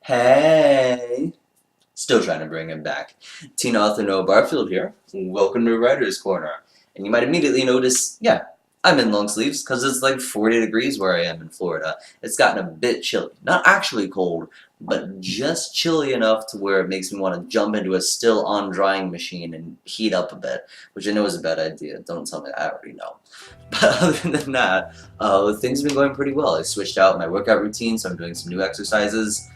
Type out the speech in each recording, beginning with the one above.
Hey! Still trying to bring him back. Teen author Noah Barfield here. Welcome to Writer's Corner. And you might immediately notice, yeah, I'm in long sleeves because it's like 40 degrees where I am in Florida. It's gotten a bit chilly. Not actually cold, but just chilly enough to where it makes me want to jump into a still on drying machine and heat up a bit, which I know is a bad idea. Don't tell me I already know. But other than that, things have been going pretty well. I switched out my workout routine, so I'm doing some new exercises.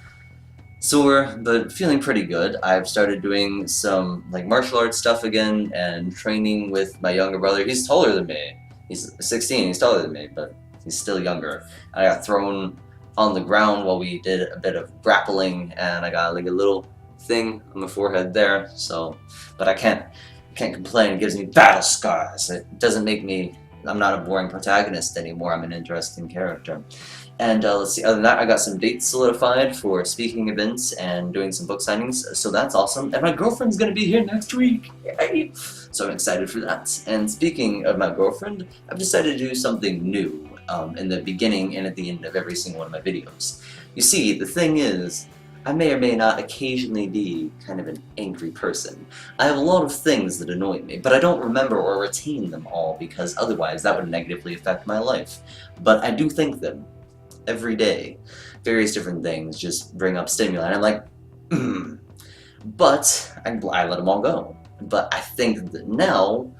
Sore, but feeling pretty good. I've started doing some like martial arts stuff again and training with my younger brother. He's taller than me. He's 16, he's taller than me, but he's still younger. I got thrown on the ground while we did a bit of grappling and I got like a little thing on the forehead there, but I can't complain. It gives me battle scars. It doesn't make me, I'm not a boring protagonist anymore. I'm an interesting character. And let's see, other than that, I got some dates solidified for speaking events and doing some book signings, so that's awesome. And my girlfriend's gonna be here next week! Yay! So I'm excited for that. And speaking of my girlfriend, I've decided to do something new in the beginning and at the end of every single one of my videos. You see, the thing is, I may or may not occasionally be kind of an angry person. I have a lot of things that annoy me, but I don't remember or retain them all because otherwise that would negatively affect my life. But I do think them. Every day. Various different things just bring up stimuli, and I'm like, But I let them all go. But I think that now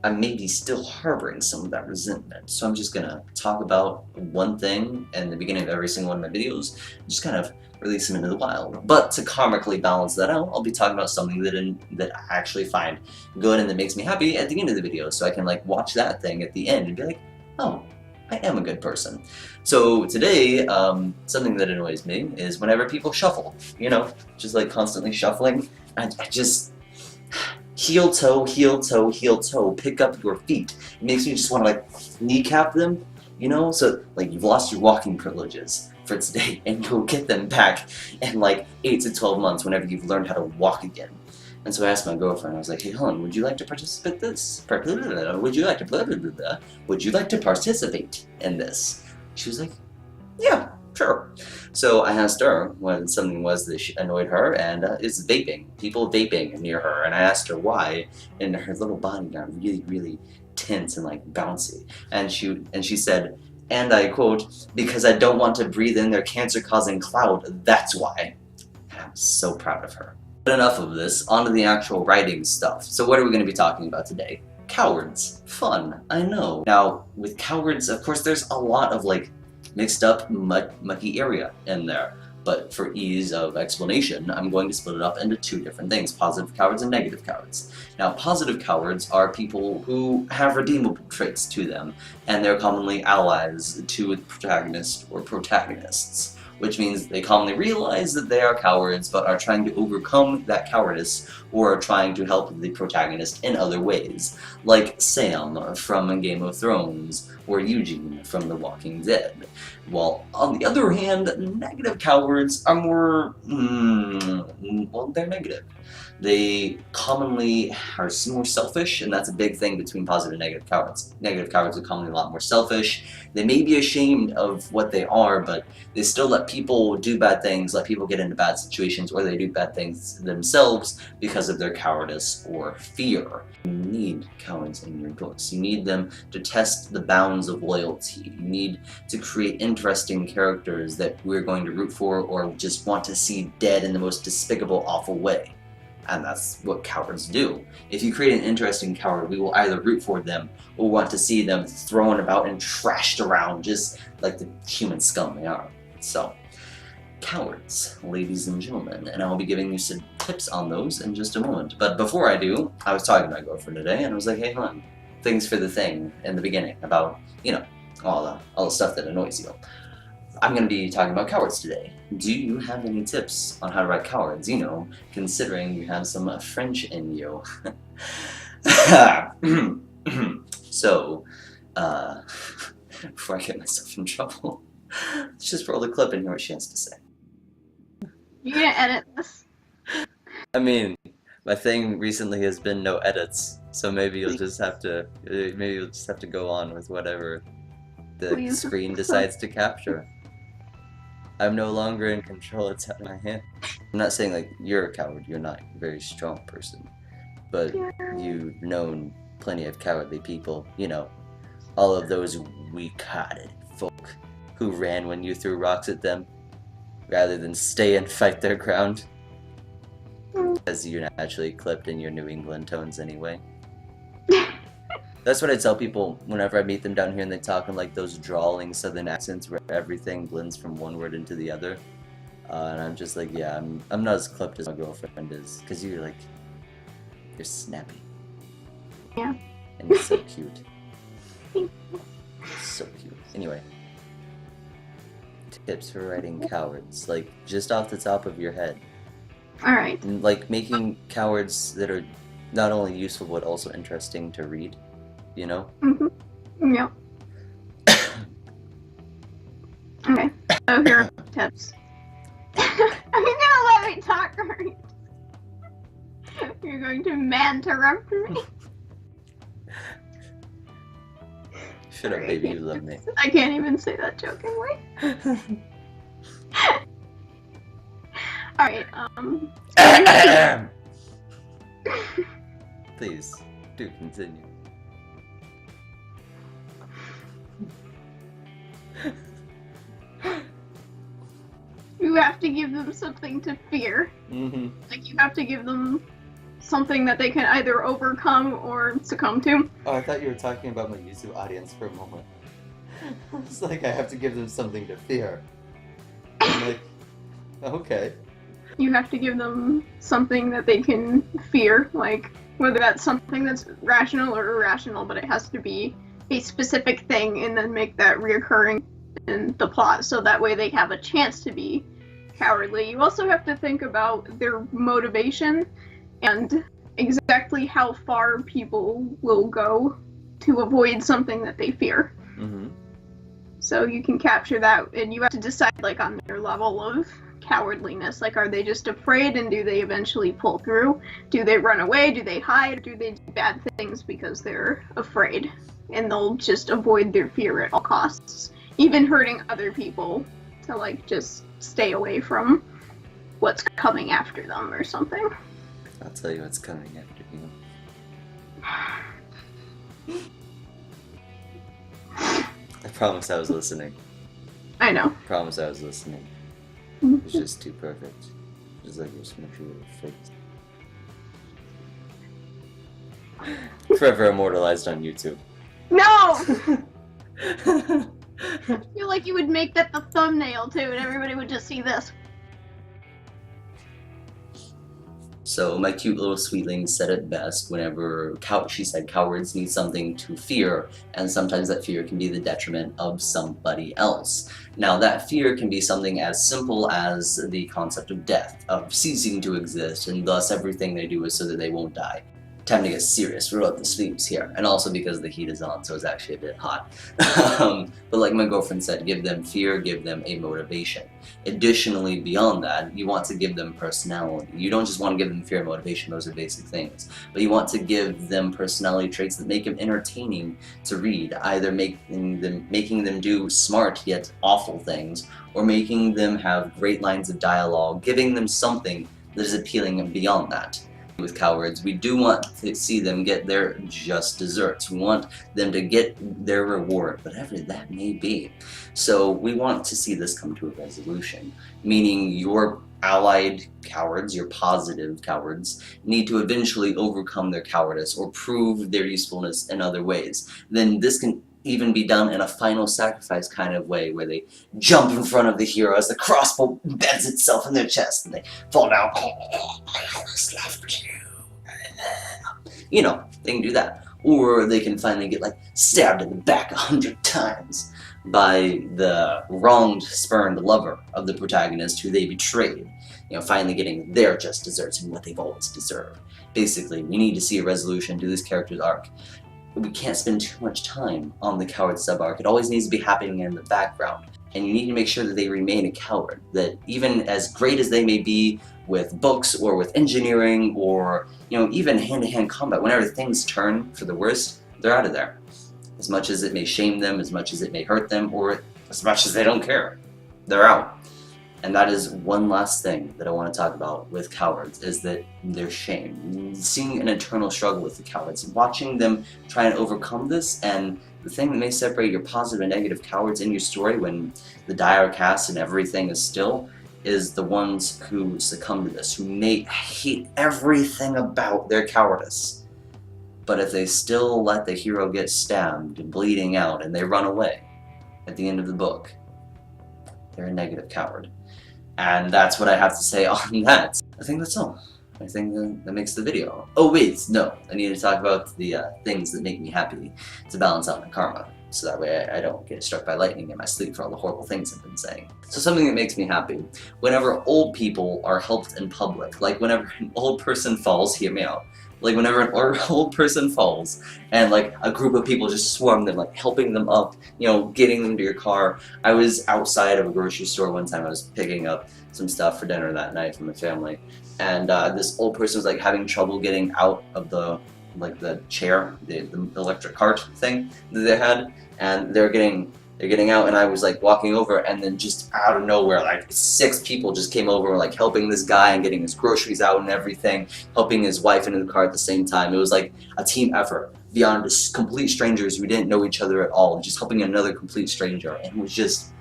I'm maybe still harboring some of that resentment. So I'm just gonna talk about one thing in the beginning of every single one of my videos, and just kind of release them into the wild. But to karmically balance that out, I'll be talking about something that I actually find good and that makes me happy at the end of the video, so I can like watch that thing at the end and be like, oh, I am a good person. So today, something that annoys me is whenever people shuffle, you know, just like constantly shuffling, I just heel toe, heel toe, heel toe, pick up your feet. It makes me just want to like kneecap them, you know, so like you've lost your walking privileges for today and you'll get them back in like 8 to 12 months whenever you've learned how to walk again. And so I asked my girlfriend, I was like, hey hon, would you like to participate Would you like to participate in this? She was like, yeah, sure. So I asked her when something was that annoyed her, and it's vaping. People vaping near her, and I asked her why, and her little body got really, really tense and like bouncy. And she said, and I quote, because I don't want to breathe in their cancer-causing cloud, that's why. And I'm so proud of her. But enough of this, on to the actual writing stuff. So what are we going to be talking about today? Cowards. Fun, I know. Now, with cowards, of course, there's a lot of like mixed up, mucky area in there. But for ease of explanation, I'm going to split it up into two different things, positive cowards and negative cowards. Now, positive cowards are people who have redeemable traits to them, and they're commonly allies to the protagonist or protagonists, which means they commonly realize that they are cowards but are trying to overcome that cowardice or are trying to help the protagonist in other ways, like Sam from Game of Thrones or Eugene from The Walking Dead. While on the other hand, negative cowards are more, well, they're negative. They commonly are more selfish, and that's a big thing between positive and negative cowards. Negative cowards are commonly a lot more selfish. They may be ashamed of what they are, but they still let people do bad things, let people get into bad situations, or they do bad things themselves because of their cowardice or fear. You need cowards in your books. You need them to test the bounds of loyalty. You need to create interesting characters that we're going to root for or just want to see dead in the most despicable, awful way. And that's what cowards do. If you create an interesting coward, we will either root for them or want to see them thrown about and trashed around just like the human scum they are. So, cowards, ladies and gentlemen, and I'll be giving you some tips on those in just a moment. But before I do, I was talking to my girlfriend today and I was like, hey hon, things for the thing in the beginning about, you know, all the stuff that annoys you. I'm going to be talking about cowards today. Do you have any tips on how to write cowards? You know, considering you have some French in you. So, before I get myself in trouble, let's just roll the clip and hear what she has to say. You're gonna edit this? I mean, my thing recently has been no edits, so maybe you'll just have to go on with whatever the screen decides to capture. I'm no longer in control. It's out of my hand. I'm not saying like you're a coward. You're not a very strong person, but Yeah. you've known plenty of cowardly people. You know, all of those weak-hearted folk who ran when you threw rocks at them, rather than stay and fight their ground. Because you're naturally clipped in your New England tones anyway. That's what I tell people whenever I meet them down here and they talk in like those drawling southern accents where everything blends from one word into the other. And I'm just like, yeah, I'm not as clipped as my girlfriend is, because you're snappy. Yeah. And you're so cute. So cute. Anyway. Tips for writing cowards, like just off the top of your head. Alright. Like making cowards that are not only useful but also interesting to read, you know? Mm-hmm. Yep. Okay, so here are tips. Are you gonna let me talk, or you're going to man-interrupt me? Shut up, baby, you love me. I can't even say that jokingly. Alright, Please, do continue. you have to give them something to fear. Mm-hmm. Like, you have to give them something that they can either overcome or succumb to. Oh, I thought you were talking about my YouTube audience for a moment. It's like I have to give them something to fear. I'm like, okay. You have to give them something that they can fear, like, whether that's something that's rational or irrational, but it has to be a specific thing, and then make that reoccurring in the plot, so that way they have a chance to be cowardly. You also have to think about their motivation and exactly how far people will go to avoid something that they fear. Mm-hmm. So you can capture that, and you have to decide, like, on their level of cowardliness. Like, are they just afraid, and do they eventually pull through? Do they run away? Do they hide? Do they do bad things because they're afraid? And they'll just avoid their fear at all costs, even hurting other people, to, like, just stay away from what's coming after them or something. I'll tell you what's coming after you. I promise I was listening. I know. I promise I was listening. It's just too perfect. Just like your symmetry little face. Forever immortalized on YouTube. No! I feel like you would make that the thumbnail too, and everybody would just see this. So my cute little sweetling said it best whenever she said cowards need something to fear, and sometimes that fear can be the detriment of somebody else. Now that fear can be something as simple as the concept of death, of ceasing to exist, and thus everything they do is so that they won't die. Time to get serious, roll up the sleeves here, and also because the heat is on, so it's actually a bit hot. But like my girlfriend said, give them fear, give them a motivation. Additionally, beyond that, you want to give them personality. You don't just want to give them fear and motivation, those are basic things, but you want to give them personality traits that make them entertaining to read, either making them do smart yet awful things, or making them have great lines of dialogue, giving them something that is appealing and beyond that. With cowards, we do want to see them get their just desserts. We want them to get their reward, whatever that may be. So we want to see this come to a resolution, meaning your allied cowards, your positive cowards, need to eventually overcome their cowardice or prove their usefulness in other ways. Then this can even be done in a final sacrifice kind of way, where they jump in front of the hero as the crossbow embeds itself in their chest and they fall down. Oh, I almost left you. You know, they can do that. Or they can finally get like stabbed in the back 100 times by the wronged, spurned lover of the protagonist who they betrayed. You know, finally getting their just desserts and what they've always deserved. Basically, we need to see a resolution to this character's arc. We can't spend too much time on the coward sub-arc. It always needs to be happening in the background. And you need to make sure that they remain a coward. That even as great as they may be with books or with engineering or, you know, even hand-to-hand combat, whenever things turn for the worst, they're out of there. As much as it may shame them, as much as it may hurt them, or as much as they don't care, they're out. And that is one last thing that I want to talk about with cowards, is that their shame. Seeing an internal struggle with the cowards, watching them try and overcome this, and the thing that may separate your positive and negative cowards in your story when the die are cast and everything is still, is the ones who succumb to this, who may hate everything about their cowardice. But if they still let the hero get stabbed and bleeding out and they run away at the end of the book, they're a negative coward. And that's what I have to say on that. I think that's all. I think that makes the video. Oh wait, no. I need to talk about the things that make me happy to balance out my karma. So that way I don't get struck by lightning in my sleep for all the horrible things I've been saying. So something that makes me happy. Whenever old people are helped in public, like whenever an old person falls, hear me out. Like whenever an old person falls and like a group of people just swarm them, like helping them up, you know, getting them to your car. I was outside of a grocery store one time. I was picking up some stuff for dinner that night for my family, and this old person was like having trouble getting out of the chair, the electric cart thing that they had, and they're getting out, and I was like walking over, and then just out of nowhere, like 6 people just came over, like helping this guy and getting his groceries out and everything, helping his wife into the car at the same time. It was like a team effort beyond just complete strangers who didn't know each other at all, just helping another complete stranger, and it was just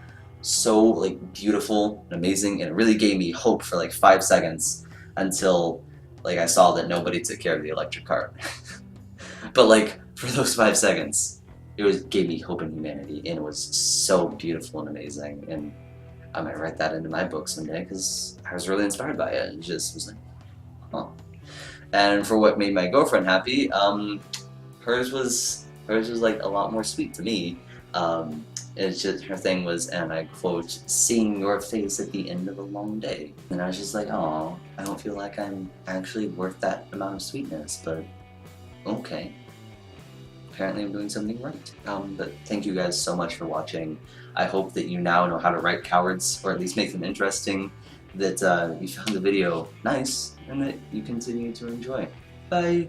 so like beautiful and amazing, and it really gave me hope for like 5 seconds until like I saw that nobody took care of the electric cart. But like for those 5 seconds, it gave me hope in humanity, and it was so beautiful and amazing, and I might write that into my book someday because I was really inspired by it. It just was like, huh. And for what made my girlfriend happy, hers was like a lot more sweet to me. It's just, her thing was, and I quote, "seeing your face at the end of a long day." And I was just like, oh, I don't feel like I'm actually worth that amount of sweetness, but okay. Apparently I'm doing something right. But thank you guys so much for watching. I hope that you now know how to write cowards, or at least make them interesting, that you found the video nice, and that you continue to enjoy. Bye!